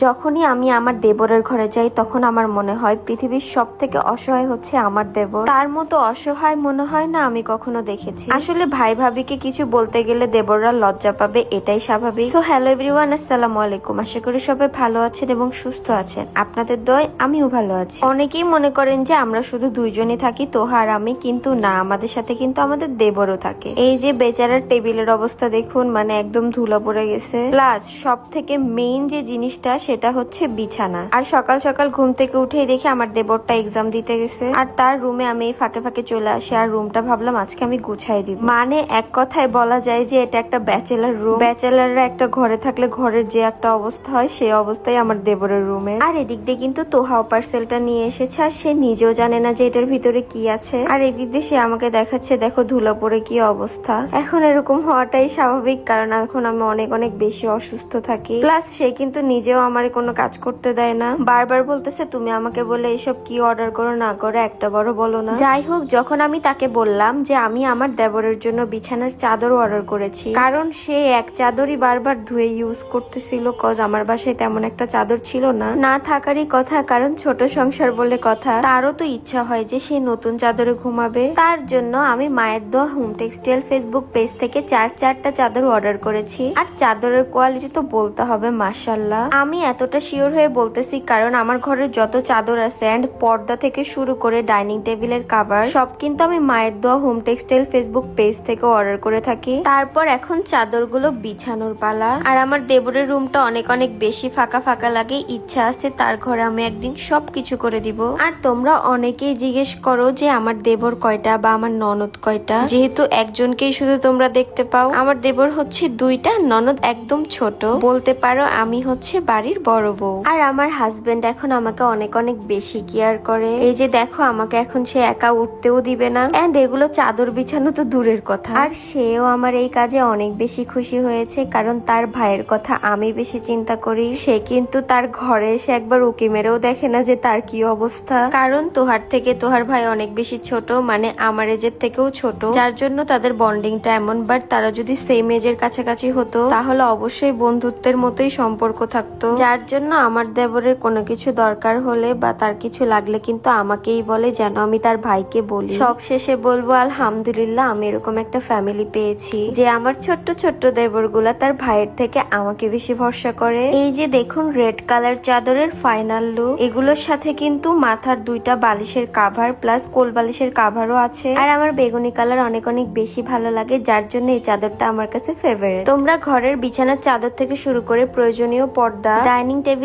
যখনই আমি আমার দেবরের ঘরে যাই তখন আমার মনে হয় পৃথিবীর সব থেকে অসহায় হচ্ছে আমার দেবর। তার মতো অসহায় মনে হয় না আমি কখনো দেখেছি। আসলে ভাই ভাবিকে কিছু বলতে গেলে দেবররা লজ্জা পাবে, এটাই স্বাভাবিক। সো হ্যালো এভরিওয়ান, আসসালামু আলাইকুম। আশা করি সবাই ভালো আছেন এবং সুস্থ আছেন। আপনাদের দয় আমিও ভালো আছি। অনেকেই মনে করেন যে আমরা শুধু দুইজনই থাকি, তোহা আর আমি, কিন্তু না, আমাদের সাথে কিন্তু আমাদের দেবরও থাকে। এই যে বেচারার টেবিলের অবস্থা দেখুন, মানে একদম ধুলো পড়ে গেছে। প্লাস সব থেকে মেইন যে জিনিসটা সেটা হচ্ছে বিছানা। আর সকাল সকাল ঘুম থেকে উঠেই দেখি আমার দেবরটা এক্সাম দিতে গেছে, আর তার রুমে আমি ফাঁকে ফাঁকে চলে আসি। আর রুমটা ভাবলাম আজকে আমি গুছাই দিব। মানে এক কথায় বলা যায় যে এটা একটা ব্যাচেলার রুম। ব্যাচেলাররা একটা ঘরে থাকলে ঘরের যে একটা অবস্থা হয় সেই অবস্থায় আমার দেবরের রুমে। আর এদিক দিয়ে কিন্তু তোহাও পার্সেলটা নিয়ে এসেছে, আর সে নিজেও জানে না যে এটার ভিতরে কি আছে। আর এদিক দিয়ে সে আমাকে দেখাচ্ছে, দেখো ধুলো পড়ে কি অবস্থা। এখন এরকম হওয়াটাই স্বাভাবিক, কারণ এখন আমি অনেক অনেক বেশি অসুস্থ থাকি। প্লাস সে কিন্তু নিজেও আমার কোনো কাজ করতে দেয় না, বারবার বলতেছে তুমি আমাকে বলে এসব কি অর্ডার করো না করো, একটা বড় বলো না। যাই হোক, যখন আমি তাকে বললাম যে আমি আমার দেবরের জন্য বিছানার চাদর অর্ডার করেছি, কারণ সে এক চাদরই বারবার ধুয়ে ইউজ করতেছিল, কজ আমার বাসায় তেমন একটা চাদর ছিল না, না থাকারই কথা, কারণ ছোট সংসার বলে কথা। তারও তো ইচ্ছা হয় যে সে নতুন চাদরে ঘুমাবে। তার জন্য আমি মায়ের দোয়া হোম টেক্সটাইল ফেসবুক পেজ থেকে চারটা চাদর অর্ডার করেছি। আর চাদরের কোয়ালিটি তো বলতে হবে মাশাআল্লাহ। আমি এতটা শিওর হয়ে বলতেছি কারণ আমার ঘরের যত চাদর আছে এন্ড পর্দা থেকে শুরু করে ডাইনিং টেবিলের কভার সব কিন্তু আমি মায়ের দোয়া হোম টেক্সটাইল ফেসবুক পেজ থেকে অর্ডার করে থাকি। তারপর এখন চাদরগুলো বিছানোর পালা। আর আমার দেবরের রুমটা অনেক অনেক বেশি ফাঁকা ফাঁকা লাগে, ইচ্ছা আছে তার ঘরে আমি একদিন সবকিছু করে দিব। আর তোমরা অনেকেই জিজ্ঞেস করো যে আমার দেবর কয়টা বা আমার ননদ কয়টা, যেহেতু একজনকেই শুধু তোমরা দেখতে পাও। আমার দেবর হচ্ছে দুইটা, ননদ একদম ছোট, বলতে পারো আমি হচ্ছে বাড়ির বড় বউ। আর আমার হাজবেন্ড এখন আমাকে অনেক অনেক বেশি কেয়ার করে। এই যে দেখো, আমাকে এখন সে একা উঠতেও দিবে না, এন্ড এগুলো চাদর বিছানো তো দূরের কথা। আর সেও আমার এই কাজে অনেক বেশি খুশি হয়েছে, কারণ তার ভাইয়ের কথা আমি বেশি চিন্তা করি। সে কিন্তু তার ঘরে এসে একবার উকি মেরেও দেখে না যে তার কি অবস্থা, কারণ তোহার থেকে তোহার ভাই অনেক বেশি ছোট, মানে আমার এজের থেকেও ছোট, যার জন্য তাদের বন্ডিংটা এমন। বাট তারা যদি সেম এজের কাছাকাছি হতো তাহলে অবশ্যই বন্ধুত্বের মতোই সম্পর্ক থাকতো। যার জন্য আমার দেবরের কোনো কিছু দরকার হলে বা তার কিছু লাগলে কিন্তু আমাকেই বলে, যেন আমি তার ভাইকে বলি। সব শেষে বলবো আলহামদুলিল্লাহ, আমি এরকম একটা ফ্যামিলি পেয়েছি যে আমার ছোট্ট ছোট্ট দেবরগুলা তার ভাইয়ের থেকে আমাকে বেশি ভরসা করে। এই যে দেখুন রেড কালার চাদরের ফাইনাল লুক, এগুলোর সাথে কিন্তু মাথার দুইটা বালিশের কাভার প্লাস কোল বালিশের কাভারও আছে। আর আমার বেগুনি কালার অনেক অনেক বেশি ভালো লাগে, যার জন্য এই চাদরটা আমার কাছে ফেভারিট। তোমরা ঘরের বিছানার চাদর থেকে শুরু করে প্রয়োজনীয় পর্দা, ডাইনিং টেবিলের